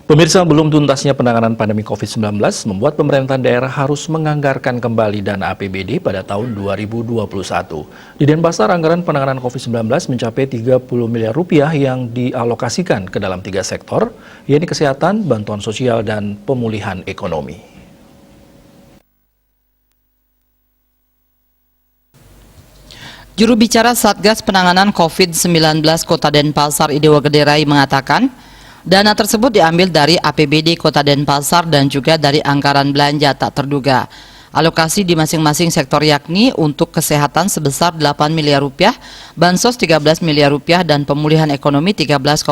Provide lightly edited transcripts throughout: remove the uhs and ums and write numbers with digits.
Pemirsa, belum tuntasnya penanganan pandemi COVID-19 membuat pemerintahan daerah harus menganggarkan kembali dana APBD pada tahun 2021. Di Denpasar, anggaran penanganan COVID-19 mencapai 30 miliar rupiah yang dialokasikan ke dalam 3 sektor, yaitu kesehatan, bantuan sosial, dan pemulihan ekonomi. Juru bicara Satgas Penanganan COVID-19 Kota Denpasar, Idewa Gederai, mengatakan, dana tersebut diambil dari APBD Kota Denpasar dan juga dari anggaran belanja tak terduga. Alokasi di masing-masing sektor yakni untuk kesehatan sebesar 8 miliar rupiah, bansos 13 miliar rupiah, dan pemulihan ekonomi 13,7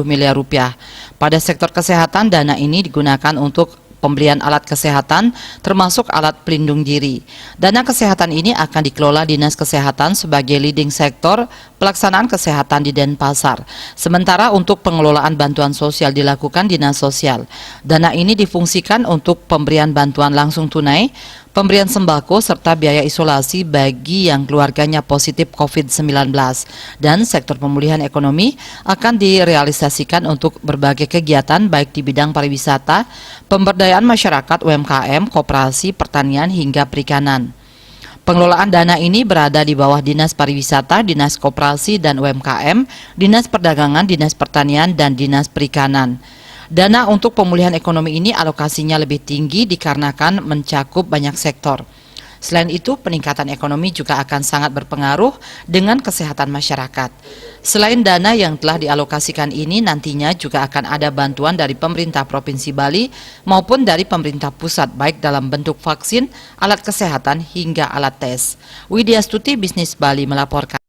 miliar rupiah. Pada sektor kesehatan, dana ini digunakan untuk pembelian alat kesehatan termasuk alat pelindung diri. Dana kesehatan ini akan dikelola Dinas Kesehatan sebagai leading sektor pelaksanaan kesehatan di Denpasar. Sementara untuk pengelolaan bantuan sosial dilakukan Dinas Sosial. Dana ini difungsikan untuk pemberian bantuan langsung tunai, pemberian sembako, serta biaya isolasi bagi yang keluarganya positif COVID-19. Dan sektor pemulihan ekonomi akan direalisasikan untuk berbagai kegiatan baik di bidang pariwisata, pemberdayaan masyarakat, UMKM, koperasi, pertanian, hingga perikanan. Pengelolaan dana ini berada di bawah Dinas Pariwisata, Dinas Koperasi dan UMKM, Dinas Perdagangan, Dinas Pertanian, dan Dinas Perikanan. Dana untuk pemulihan ekonomi ini alokasinya lebih tinggi dikarenakan mencakup banyak sektor. Selain itu, peningkatan ekonomi juga akan sangat berpengaruh dengan kesehatan masyarakat. Selain dana yang telah dialokasikan ini, nantinya juga akan ada bantuan dari pemerintah Provinsi Bali maupun dari pemerintah pusat, baik dalam bentuk vaksin, alat kesehatan, hingga alat tes. Widya Stuti, Bisnis Bali, melaporkan.